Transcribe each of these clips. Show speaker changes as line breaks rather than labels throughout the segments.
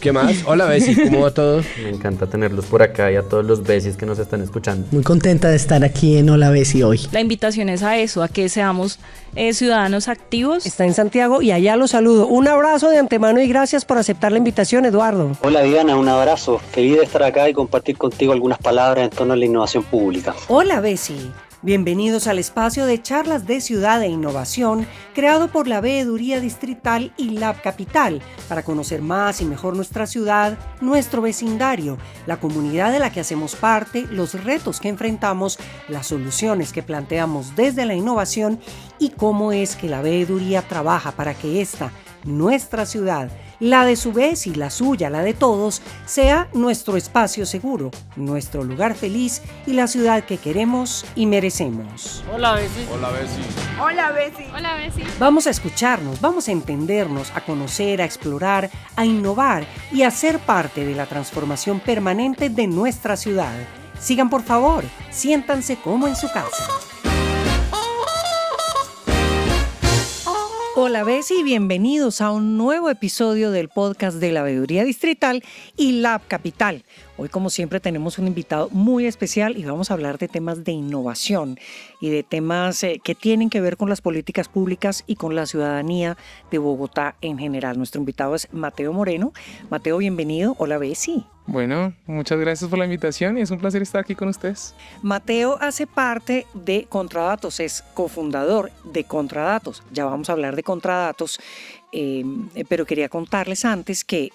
¿Qué más? Hola, Bessie, ¿cómo va todo?
Me encanta tenerlos por acá y a todos los Bessies que nos están escuchando.
Muy contenta de estar aquí en Hola Bessie hoy.
La invitación es a eso, a que seamos ciudadanos activos.
Está en Santiago y allá lo saludo. Un abrazo de antemano y gracias por aceptar la invitación, Eduardo.
Hola Diana, un abrazo. Feliz de estar acá y compartir contigo algunas palabras en torno a la innovación pública.
Hola Bessie. Bienvenidos al espacio de charlas de ciudad e innovación creado por la Veeduría Distrital y Lab Capital para conocer más y mejor nuestra ciudad, nuestro vecindario, la comunidad de la que hacemos parte, los retos que enfrentamos, las soluciones que planteamos desde la innovación y cómo es que la Veeduría trabaja para que esta, nuestra ciudad, la de su vez y la suya, la de todos, sea nuestro espacio seguro, nuestro lugar feliz y la ciudad que queremos y merecemos.
Hola, Bessie.
Hola, Bessie.
Hola, Bessie.
Hola, Bessie.
Vamos a escucharnos, vamos a entendernos, a conocer, a explorar, a innovar y a ser parte de la transformación permanente de nuestra ciudad. Sigan por favor, siéntanse como en su casa. Hola Bessie y bienvenidos a un nuevo episodio del podcast de la Veeduría Distrital y Lab Capital. Hoy, como siempre, tenemos un invitado muy especial y vamos a hablar de temas de innovación y de temas que tienen que ver con las políticas públicas y con la ciudadanía de Bogotá en general. Nuestro invitado es Mateo Moreno. Mateo, bienvenido. Hola Bessie.
Bueno, muchas gracias por la invitación y es un placer estar aquí con ustedes.
Mateo hace parte de Contradatos, es cofundador de Contradatos. Ya vamos a hablar de Contradatos, pero quería contarles antes que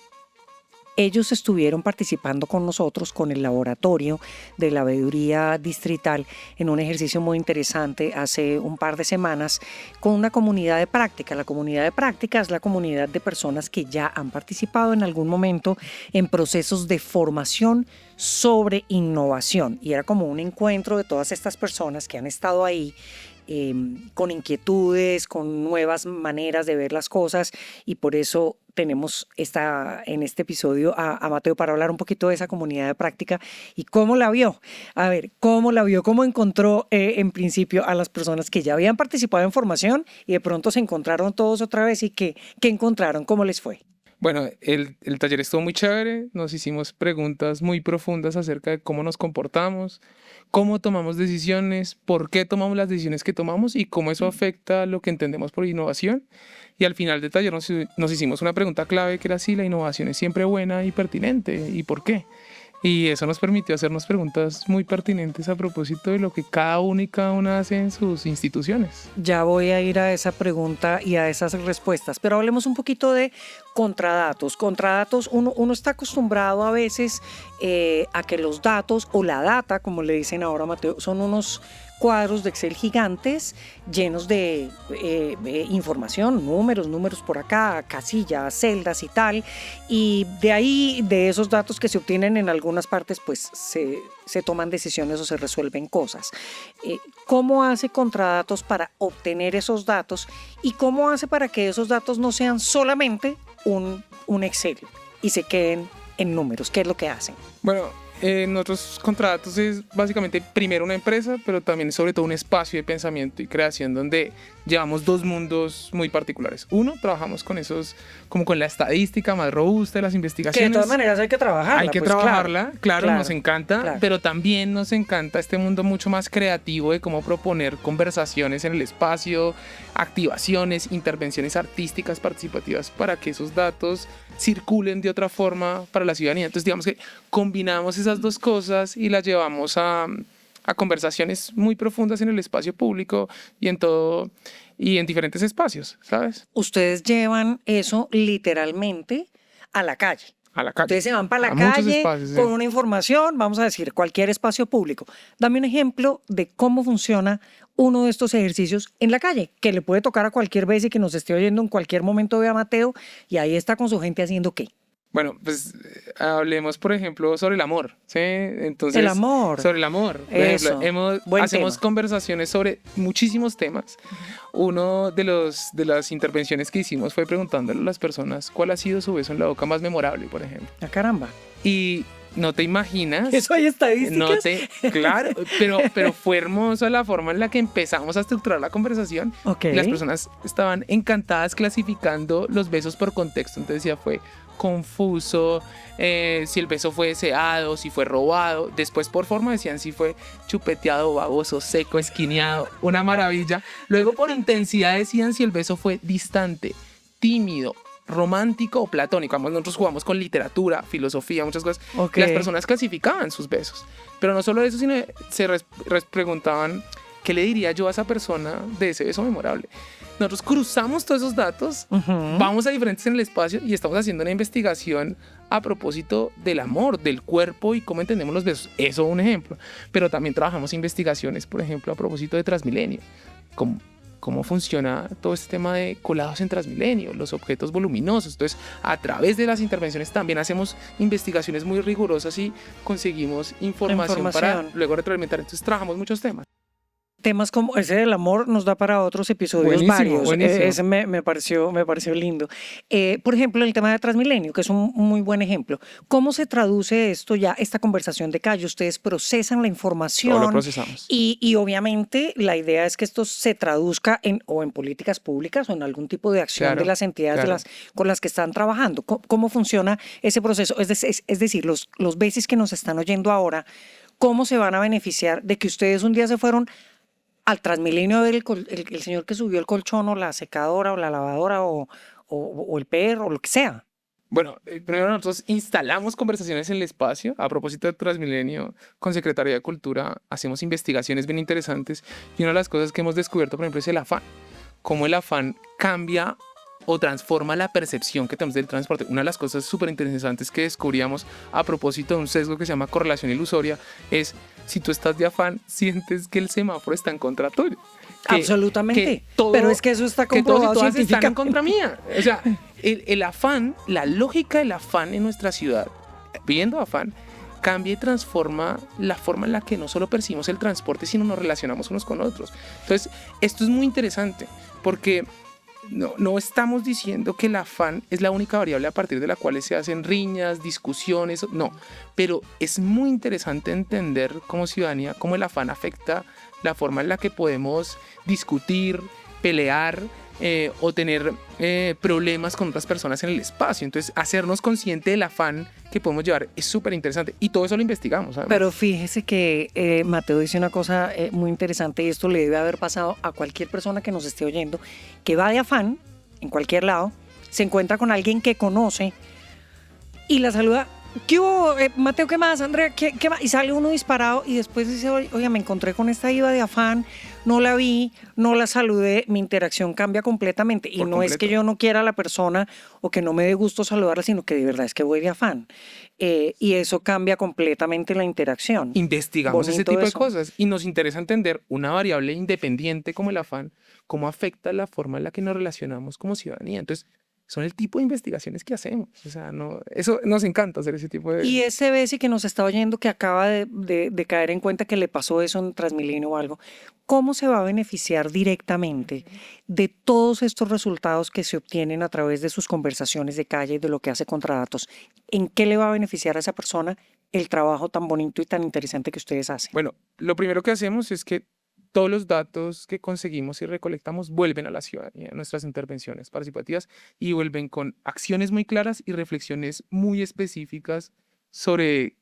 ellos estuvieron participando con nosotros, con el laboratorio de la Veeduría Distrital, en un ejercicio muy interesante hace un par de semanas con una comunidad de práctica. La comunidad de práctica es la comunidad de personas que ya han participado en algún momento en procesos de formación sobre innovación. Y era como un encuentro de todas estas personas que han estado ahí con inquietudes, con nuevas maneras de ver las cosas, y por eso tenemos en este episodio a Mateo para hablar un poquito de esa comunidad de práctica y cómo la vio. A ver, cómo la vio, cómo encontró en principio a las personas que ya habían participado en formación y de pronto se encontraron todos otra vez y qué encontraron, cómo les fue.
Bueno, el taller estuvo muy chévere, nos hicimos preguntas muy profundas acerca de cómo nos comportamos, cómo tomamos decisiones, por qué tomamos las decisiones que tomamos y cómo eso afecta lo que entendemos por innovación. Y al final del taller nos hicimos una pregunta clave que era si la innovación es siempre buena y pertinente y por qué. Y eso nos permitió hacernos preguntas muy pertinentes a propósito de lo que cada uno y cada una hace en sus instituciones.
Ya voy a ir a esa pregunta y a esas respuestas, pero hablemos un poquito de contradatos. Contradatos, uno está acostumbrado a veces a que los datos o la data, como le dicen ahora Mateo, son unos cuadros de Excel gigantes llenos de información, números por acá, casillas, celdas y tal, y de ahí, de esos datos que se obtienen en algunas partes, pues se toman decisiones o se resuelven cosas. ¿Cómo hace Contradatos para obtener esos datos y cómo hace para que esos datos no sean solamente un Excel y se queden en números? ¿Qué es lo que hacen?
Bueno, nosotros Contradatos es básicamente primero una empresa, pero también sobre todo un espacio de pensamiento y creación donde llevamos dos mundos muy particulares. Uno, trabajamos con esos, como con la estadística más robusta de las investigaciones.
Que de todas maneras hay que trabajarla.
Hay que
pues,
trabajarla, claro, nos encanta,
claro.
Pero también nos encanta este mundo mucho más creativo de cómo proponer conversaciones en el espacio, activaciones, intervenciones artísticas participativas para que esos datos circulen de otra forma para la ciudadanía. Entonces digamos que combinamos esas dos cosas y las llevamos a conversaciones muy profundas en el espacio público y en diferentes espacios, ¿sabes?
Ustedes llevan eso literalmente a la calle.
A la calle.
Ustedes se van para la
muchos
calle
espacios,
con
sí.
una información, vamos a decir, cualquier espacio público. Dame un ejemplo de cómo funciona uno de estos ejercicios en la calle, que le puede tocar a cualquier vez y que nos esté oyendo en cualquier momento, ve a Mateo y ahí está con su gente haciendo ¿qué?
Bueno, pues hablemos, por ejemplo, sobre el amor, ¿sí? Entonces,
el amor.
Sobre el amor. Por
Eso.
ejemplo, hacemos conversaciones sobre muchísimos temas. Uno de las intervenciones que hicimos fue preguntándole a las personas cuál ha sido su beso en la boca más memorable, por ejemplo.
¡Ah, caramba!
Y no te imaginas.
¿Eso hay estadísticas?
Claro, pero fue hermosa la forma en la que empezamos a estructurar la conversación.
Ok.
Las personas estaban encantadas clasificando los besos por contexto. Entonces decía, fue confuso, si el beso fue deseado, si fue robado. Después por forma decían si fue chupeteado, baboso, seco, esquineado, una maravilla. Luego por intensidad decían si el beso fue distante, tímido, romántico o platónico. Además, nosotros jugamos con literatura, filosofía, muchas cosas.
Ok.
Las personas clasificaban sus besos. Pero no solo eso, sino se preguntaban, ¿qué le diría yo a esa persona de ese beso memorable? Nosotros cruzamos todos esos datos, vamos a diferentes en el espacio y estamos haciendo una investigación a propósito del amor, del cuerpo y cómo entendemos los besos. Eso es un ejemplo. Pero también trabajamos investigaciones, por ejemplo, a propósito de Transmilenio. Cómo funciona todo este tema de colados en Transmilenio, los objetos voluminosos. Entonces, a través de las intervenciones también hacemos investigaciones muy rigurosas y conseguimos información para luego retroalimentar. Entonces, trabajamos muchos temas.
Temas como ese del amor nos da para otros episodios
Buenísimo,
varios.
buenísimo.
Ese me pareció lindo. Por ejemplo, el tema de Transmilenio, que es un muy buen ejemplo. ¿Cómo se traduce esto ya, esta conversación de calle? Ustedes procesan la información.
Todo lo procesamos.
Y obviamente la idea es que esto se traduzca en políticas públicas o en algún tipo de acción
Claro,
de las entidades
claro.
con las que están trabajando. ¿Cómo funciona ese proceso? Es decir, los veces que nos están oyendo ahora, ¿cómo se van a beneficiar de que ustedes un día se fueron al Transmilenio a ver el señor que subió el colchón o la secadora o la lavadora o el perro o lo que sea?
Bueno, primero nosotros instalamos conversaciones en el espacio. A propósito de Transmilenio, con Secretaría de Cultura hacemos investigaciones bien interesantes y una de las cosas que hemos descubierto, por ejemplo, es el afán. Cómo el afán cambia o transforma la percepción que tenemos del transporte. Una de las cosas súper interesantes que descubríamos a propósito de un sesgo que se llama correlación ilusoria es si tú estás de afán, sientes que el semáforo está en contra tuyo.
Absolutamente. Pero es que eso está comprobado
que todos y todas están en
científicamente.
contra mía. O sea, el afán, la lógica del afán en nuestra ciudad, viendo afán, cambia y transforma la forma en la que no solo percibimos el transporte, sino nos relacionamos unos con otros. Entonces, esto es muy interesante porque no estamos diciendo que el afán es la única variable a partir de la cual se hacen riñas, discusiones, no, pero es muy interesante entender como ciudadanía cómo el afán afecta la forma en la que podemos discutir, pelear o tener problemas con otras personas en el espacio. Entonces, hacernos consciente del afán que podemos llevar es súper interesante y todo eso lo investigamos, ¿sabes?
Pero fíjese que Mateo dice una cosa muy interesante y esto le debe haber pasado a cualquier persona que nos esté oyendo, que va de afán en cualquier lado, se encuentra con alguien que conoce y la saluda. ¿Qué hubo, Mateo? ¿Qué más? Andrea, ¿qué más? Y sale uno disparado y después dice, oye, me encontré con esta iba de afán, no la vi, no la saludé, mi interacción cambia completamente. Y no es que yo no quiera a la persona o que no me dé gusto saludarla, sino que de verdad es que voy de afán. Y eso cambia completamente la interacción.
Investigamos ese
Bonito
tipo de
eso.
cosas y nos interesa entender una variable independiente como el afán, cómo afecta la forma en la que nos relacionamos como ciudadanía. Entonces, son el tipo de investigaciones que hacemos. O sea, eso nos encanta hacer ese tipo de...
Y ese Bessie que nos está oyendo, que acaba de caer en cuenta que le pasó eso en Transmilenio o algo, ¿cómo se va a beneficiar directamente de todos estos resultados que se obtienen a través de sus conversaciones de calle y de lo que hace Contradatos? ¿En qué le va a beneficiar a esa persona el trabajo tan bonito y tan interesante que ustedes hacen?
Bueno, lo primero que hacemos es que todos los datos que conseguimos y recolectamos vuelven a la ciudadanía, nuestras intervenciones participativas, y vuelven con acciones muy claras y reflexiones muy específicas sobre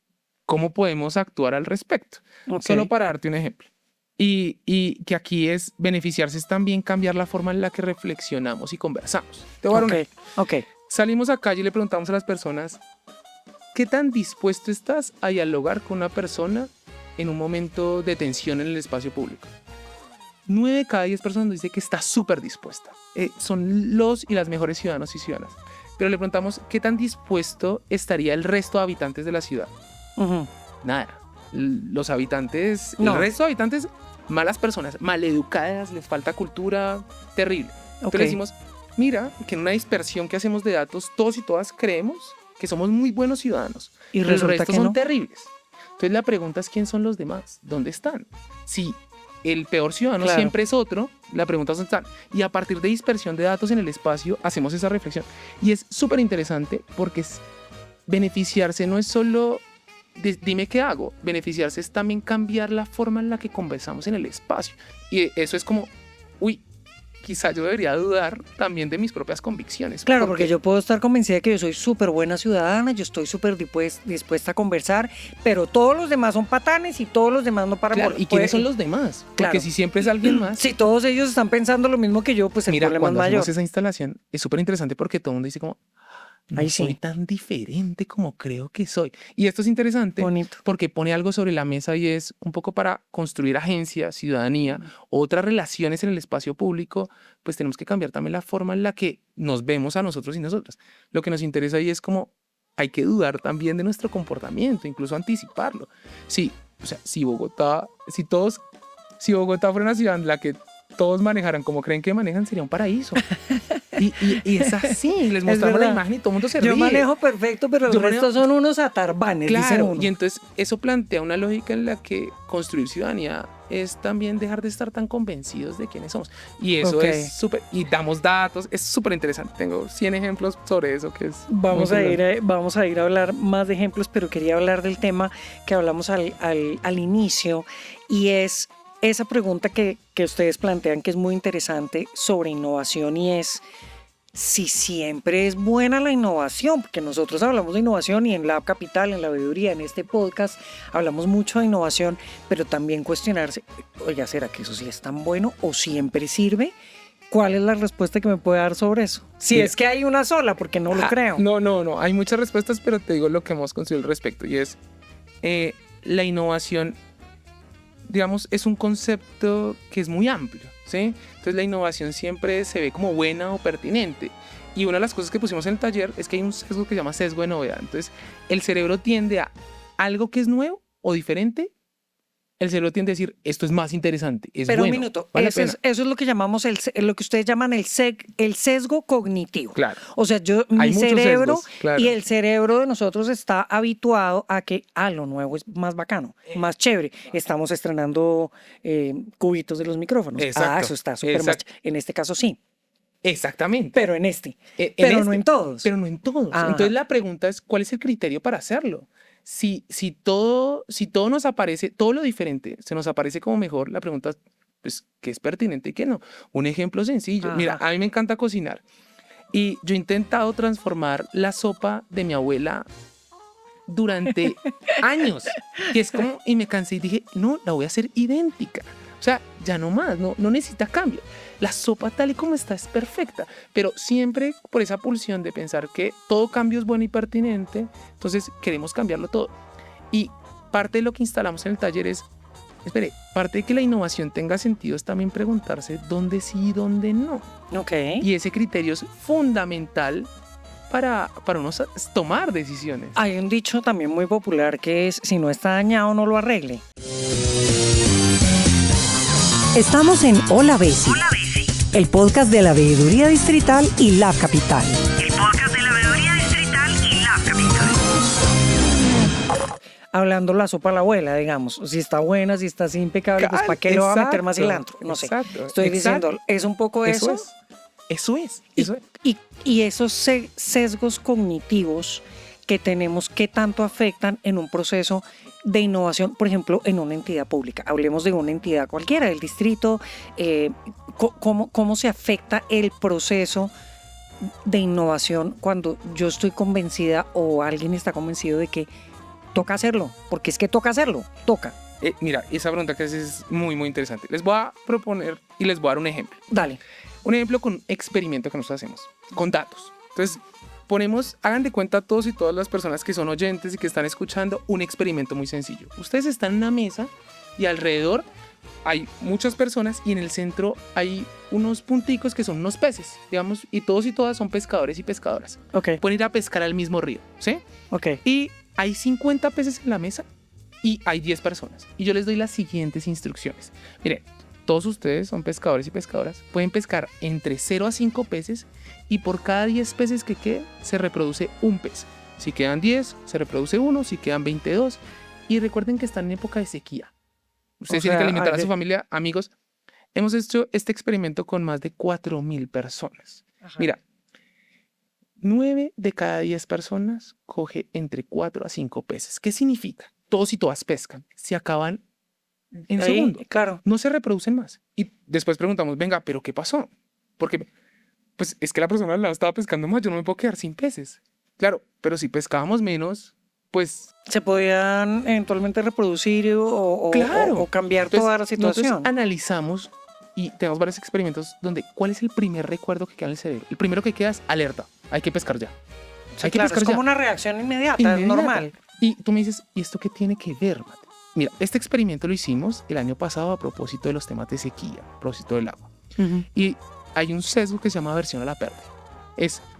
cómo podemos actuar al respecto.
Ok.
Solo para darte un ejemplo. Y que aquí es beneficiarse es también cambiar la forma en la que reflexionamos y conversamos. Te voy a dar un ejemplo.
Ok.
Salimos a calle y le preguntamos a las personas, ¿qué tan dispuesto estás a dialogar con una persona en un momento de tensión en el espacio público? 9 de cada 10 personas nos dice que está súper dispuesta. Son los y las mejores ciudadanos y ciudadanas. Pero le preguntamos, ¿qué tan dispuesto estaría el resto de habitantes de la ciudad?
Ujú.
Nada. Los habitantes,
No.
el resto de habitantes, malas personas, maleducadas, les falta cultura, terrible.
Ok.
Entonces le decimos, mira, que en una dispersión que hacemos de datos, todos y todas creemos que somos muy buenos ciudadanos.
Y
pero el
resulta
resto
que
son
no.
terribles. Entonces la pregunta es, ¿quién son los demás? ¿Dónde están? Si el peor ciudadano
Claro.
siempre es otro, la pregunta es dónde están. Y a partir de dispersión de datos en el espacio, hacemos esa reflexión. Y es súper interesante porque beneficiarse no es solo dime qué hago. Beneficiarse es también cambiar la forma en la que conversamos en el espacio. Y eso es como, uy, quizá yo debería dudar también de mis propias convicciones.
Claro, porque yo puedo estar convencida de que yo soy súper buena ciudadana, yo estoy súper dispuesta a conversar, pero todos los demás son patanes y todos los demás no paran.
Claro, ¿y quiénes son los demás? Porque
Claro.
si siempre es alguien más.
Si todos ellos están pensando lo mismo que yo, pues el
Mira,
problema es
cuando
mayor.
hacemos esa instalación es súper interesante porque todo el mundo dice como, no
Ay, sí.
soy tan diferente como creo que soy. Y esto es interesante
Bonito.
porque pone algo sobre la mesa y es un poco para construir agencia, ciudadanía, otras relaciones en el espacio público, pues tenemos que cambiar también la forma en la que nos vemos a nosotros y nosotras. Lo que nos interesa ahí es como hay que dudar también de nuestro comportamiento, incluso anticiparlo. Sí, o sea, si Bogotá fuera una ciudad en la que todos manejaran como creen que manejan, sería un paraíso. Y es así, les mostramos la
verdad.
imagen y todo el mundo se
Yo
ríe.
manejo perfecto, pero el
Yo
resto
manejo-
son unos atarbanes, dicen
Claro,
uno.
y entonces eso plantea una lógica en la que construir ciudadanía es también dejar de estar tan convencidos de quiénes somos. Y eso
Ok.
es súper, y damos datos, es súper interesante. Tengo 100 ejemplos sobre eso que es
Vamos
muy
a,
interesante.
vamos a ir a hablar más de ejemplos, pero quería hablar del tema que hablamos al inicio, y es esa pregunta que ustedes plantean, que es muy interesante sobre innovación, y es si siempre es buena la innovación, porque nosotros hablamos de innovación y en Lab Capital, en La Veeduría, en este podcast, hablamos mucho de innovación, pero también cuestionarse, oiga, ¿será que eso sí es tan bueno o siempre sirve? ¿Cuál es la respuesta que me puede dar sobre eso? Si
Mira.
es que hay una sola, porque no lo creo.
No, hay muchas respuestas, pero te digo lo que hemos construido al respecto, y es la innovación, digamos, es un concepto que es muy amplio, ¿sí? Entonces la innovación siempre se ve como buena o pertinente. Y una de las cosas que pusimos en el taller es que hay un sesgo que se llama sesgo de novedad. Entonces el cerebro tiende a algo que es nuevo o diferente, el cerebro tiende a decir, esto es más interesante, es
Pero
bueno,
un minuto,
vale la
eso
pena.
es lo que llamamos lo que ustedes llaman el sesgo cognitivo.
Claro.
O sea, mi
muchos
cerebro
sesgos, claro.
y el cerebro de nosotros está habituado a que lo nuevo es más bacano, más chévere. Estamos estrenando cubitos de los micrófonos.
Exacto,
Eso está súper más.
exacto.
En este caso sí,
Exactamente.
pero en este.
En
Pero no
este,
en todos.
Pero no en todos.
Ajá.
Entonces la pregunta es, ¿cuál es el criterio para hacerlo? Si todo nos aparece, todo lo diferente se nos aparece como mejor, la pregunta es, pues, ¿qué es pertinente y qué no? Un ejemplo sencillo.
Ajá.
Mira, a mí me encanta cocinar y yo he intentado transformar la sopa de mi abuela durante años. Y es como, y me cansé y dije, no, la voy a hacer idéntica. O sea, ya no más, no necesita cambio. La sopa tal y como está es perfecta, pero siempre por esa pulsión de pensar que todo cambio es bueno y pertinente, entonces queremos cambiarlo todo. Y parte de lo que instalamos en el taller es, parte de que la innovación tenga sentido es también preguntarse dónde sí y dónde no.
Ok.
Y ese criterio es fundamental para uno tomar decisiones.
Hay un dicho también muy popular que es, si no está dañado, no lo arregle.
Estamos en Hola Besi, el podcast de la Veeduría Distrital y Lab Capital.
Hablando la sopa a la abuela, digamos. Si está buena, si está así impecable, pues ¿para qué le va a meter más cilantro? No sé.
Exacto,
Estoy
exacto.
diciendo, es un poco eso.
Eso es.
Y esos sesgos cognitivos que tenemos, ¿qué tanto afectan en un proceso de innovación? Por ejemplo, en una entidad pública. Hablemos de una entidad cualquiera, del distrito. ¿Cómo se afecta el proceso de innovación cuando yo estoy convencida o alguien está convencido de que toca hacerlo? Porque es que toca hacerlo, toca.
Mira, esa pregunta que haces es muy, muy interesante. Les voy a proponer y les voy a dar un ejemplo.
Dale.
Un ejemplo con un experimento que nosotros hacemos, con datos. Entonces, hagan de cuenta todos y todas las personas que son oyentes y que están escuchando un experimento muy sencillo. Ustedes están en una mesa y alrededor hay muchas personas y en el centro hay unos punticos que son unos peces, digamos, y todos y todas son pescadores y pescadoras.
Ok,
Pueden ir a pescar al mismo río, ¿sí?
ok.
Y hay 50 peces en la mesa y hay 10 personas. Y yo les doy las siguientes instrucciones. Miren, todos ustedes son pescadores y pescadoras. Pueden pescar entre 0 a 5 peces y por cada 10 peces que quede se reproduce un pez. Si quedan 10, se reproduce uno. Si quedan 22. Y recuerden que están en época de sequía. Ustedes tienen que alimentar a su familia, amigos. Hemos hecho este experimento con más de 4.000 personas.
Ajá.
Mira, 9 de cada 10 personas coge entre 4 a 5 peces. ¿Qué significa? Todos y todas pescan, se acaban en
Ahí,
segundo,
claro.
no se reproducen más. Y después preguntamos, venga, ¿pero qué pasó? Porque pues es que la persona al lado estaba pescando más, yo no me puedo quedar sin peces. Claro, pero si pescábamos menos, pues
Se podían eventualmente reproducir
Claro.
o cambiar
Entonces,
toda la situación.
nosotros analizamos y tenemos varios experimentos donde ¿cuál es el primer recuerdo que queda en el cerebro? El primero que queda es alerta, hay que pescar ya.
Sí,
Hay que
claro,
pescar
es como
ya.
una reacción inmediata, es
Inmediata.
normal.
Y tú me dices, ¿y esto qué tiene que ver, Mate? Mira, este experimento lo hicimos el año pasado a propósito de los temas de sequía, a propósito del agua. Y hay un sesgo que se llama aversión a la pérdida.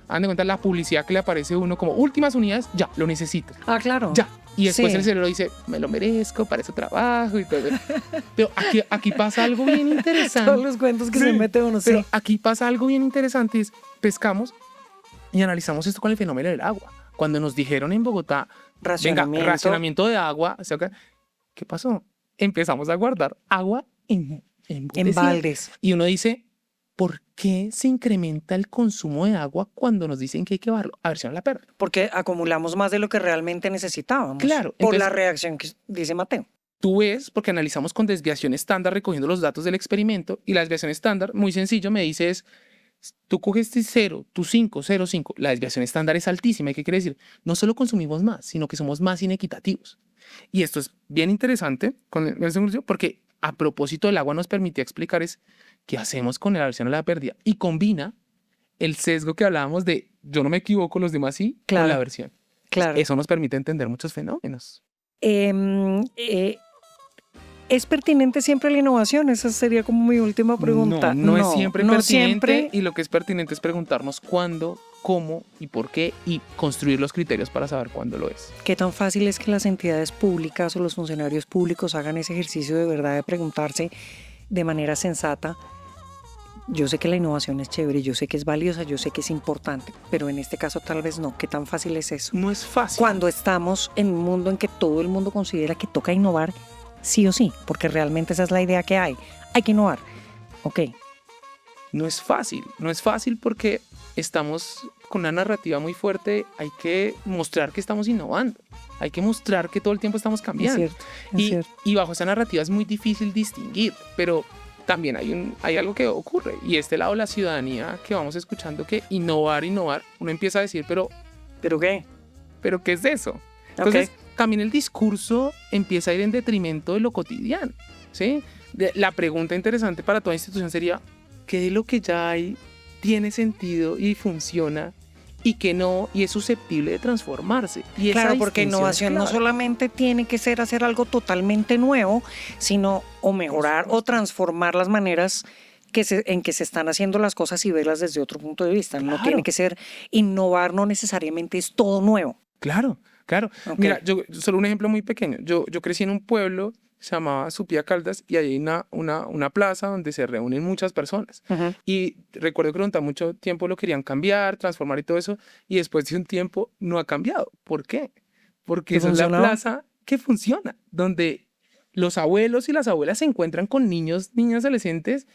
Hagan de cuenta la publicidad que le aparece a uno como últimas unidades, ya, lo necesito,
Ah, claro.
ya. Y después
Sí.
el cerebro dice, me lo merezco, para eso trabajo y todo. Pero aquí pasa algo bien interesante.
Todos los cuentos que
Sí,
se mete uno, sí.
Pero aquí pasa algo bien interesante, es pescamos y analizamos esto con el fenómeno del agua. Cuando nos dijeron en Bogotá, venga,
Racionamiento.
racionamiento de agua, o sea, ¿qué pasó? Empezamos a guardar agua en
En
botecita.
baldes.
Y uno dice, ¿por qué se incrementa el consumo de agua cuando nos dicen que hay que bajarlo? Aversión a la pérdida.
Porque acumulamos más de lo que realmente necesitábamos.
Claro,
Por
entonces-
la reacción que dice Mateo.
Tú ves, porque analizamos con desviación estándar recogiendo los datos del experimento, y la desviación estándar, muy sencillo, me dice es, tú coges 0, tú 5, 0, 5, la desviación estándar es altísima. ¿Y qué quiere decir? No solo consumimos más, sino que somos más inequitativos. Y esto es bien interesante con el segundo, porque a propósito del agua nos permitía explicar es qué hacemos con la aversión a la pérdida, y combina el sesgo que hablábamos de yo no me equivoco, los demás sí,
Claro.
con la aversión.
Claro.
Eso nos permite entender muchos fenómenos.
¿Es pertinente siempre la innovación? Esa sería como mi última pregunta.
No es siempre
no
pertinente,
siempre.
y lo que es pertinente es preguntarnos cuándo, cómo y por qué, y construir los criterios para saber cuándo lo es.
¿Qué tan fácil es que las entidades públicas o los funcionarios públicos hagan ese ejercicio de verdad de preguntarse de manera sensata? Yo sé que la innovación es chévere, yo sé que es valiosa, yo sé que es importante, pero en este caso tal vez no. ¿Qué tan fácil es eso?
No es fácil.
Cuando estamos en un mundo en que todo el mundo considera que toca innovar sí o sí, porque realmente esa es la idea que hay. Hay que innovar. Ok.
No es fácil. No es fácil porque estamos con una narrativa muy fuerte. Hay que mostrar que estamos innovando. Hay que mostrar que todo el tiempo estamos
Es
cambiando.
cierto. Es
Y,
cierto.
y bajo esa narrativa es muy difícil distinguir, pero también hay algo que ocurre, y este lado de la ciudadanía que vamos escuchando que innovar, uno empieza a decir, pero
¿Pero qué?
¿qué es eso? Entonces, también el discurso empieza a ir en detrimento de lo cotidiano, ¿sí? La pregunta interesante para toda institución sería, ¿qué de lo que ya hay tiene sentido y funciona y que no, y es susceptible de transformarse? Y esa
Claro, porque
distinción es
innovación no
clave.
solamente tiene que ser hacer algo totalmente nuevo, sino o mejorar o transformar las maneras en que se están haciendo las cosas y verlas desde otro punto de vista. No
Claro.
tiene que ser innovar, no necesariamente es todo nuevo.
Claro, claro.
Ok.
Mira, yo solo un ejemplo muy pequeño. Yo crecí en un pueblo que se llamaba Supía Caldas, y hay una plaza donde se reúnen muchas personas.
Ujú.
Y recuerdo que durante mucho tiempo lo querían cambiar, transformar y todo eso, y después de un tiempo no ha cambiado. ¿Por qué? Porque
¿Que
esa es la
funcionaba?
plaza que funciona, donde los abuelos y las abuelas se encuentran con niños, niñas, adolescentes,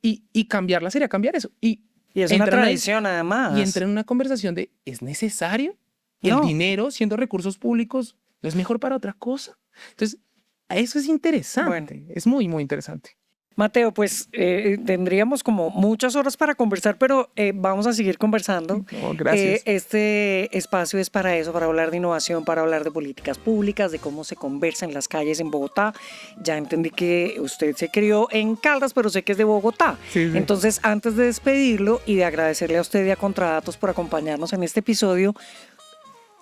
y cambiarla sería cambiar eso. Y
Y es una
entran ahí,
tradición además.
y entra en una conversación de, ¿es necesario?
No.
El dinero, siendo recursos públicos, no es mejor para otra cosa. Entonces, eso es interesante. Es muy, muy interesante.
Mateo, pues tendríamos como muchas horas para conversar, pero vamos a seguir conversando.
No, gracias.
Este espacio es para eso, para hablar de innovación, para hablar de políticas públicas, de cómo se conversa en las calles en Bogotá. Ya entendí que usted se crió en Caldas, pero sé que es de Bogotá.
Sí, sí.
Entonces, antes de despedirlo y de agradecerle a usted y a Contradatos por acompañarnos en este episodio,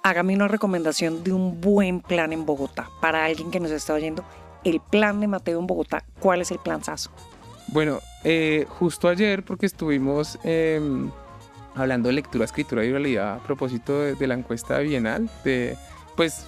hágame una recomendación de un buen plan en Bogotá para alguien que nos está oyendo. El plan de Mateo en Bogotá, ¿cuál es el planzazo?
Bueno, justo ayer, porque estuvimos hablando de lectura, escritura y oralidad a propósito de la encuesta bienal, pues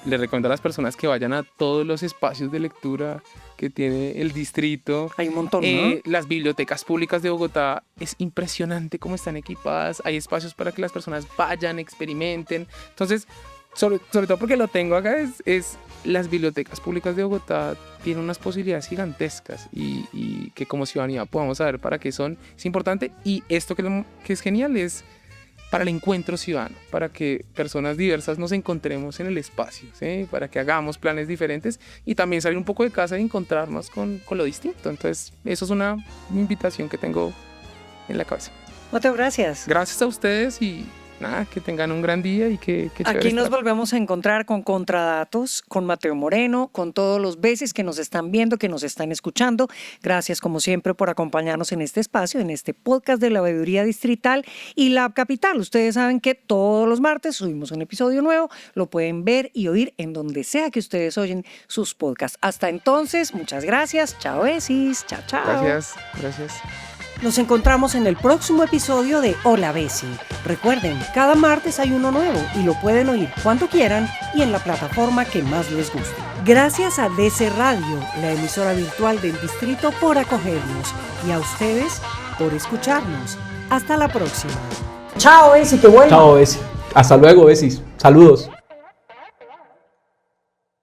le recomiendo a las personas que vayan a todos los espacios de lectura que tiene el distrito.
Hay un montón, ¿no?
Las bibliotecas públicas de Bogotá, es impresionante cómo están equipadas. Hay espacios para que las personas vayan, experimenten. Entonces, sobre todo porque lo tengo acá, es las bibliotecas públicas de Bogotá tienen unas posibilidades gigantescas, y que como ciudadanía podamos saber para qué son, es importante. Y esto que es genial es para el encuentro ciudadano, para que personas diversas nos encontremos en el espacio, ¿sí? Para que hagamos planes diferentes y también salir un poco de casa y encontrarnos con lo distinto. Entonces, eso es una invitación que tengo en la cabeza.
Mateo, gracias.
Gracias a ustedes y nada, que tengan un gran día y que
Aquí nos volvemos a encontrar con Contradatos, con Mateo Moreno, con todos los veces que nos están viendo, que nos están escuchando. Gracias, como siempre, por acompañarnos en este espacio, en este podcast de la Veeduría Distrital y Lab Capital. Ustedes saben que todos los martes subimos un episodio nuevo. Lo pueden ver y oír en donde sea que ustedes oyen sus podcasts. Hasta entonces, muchas gracias. Chao, besis. Chao, chao.
Gracias.
Nos encontramos en el próximo episodio de Hola Besi. Recuerden, cada martes hay uno nuevo y lo pueden oír cuando quieran y en la plataforma que más les guste. Gracias a DC Radio, la emisora virtual del distrito, por acogernos y a ustedes por escucharnos. Hasta la próxima. Chao, Besi, que vuelva.
Chao, Besi. Hasta luego, Besis. Saludos.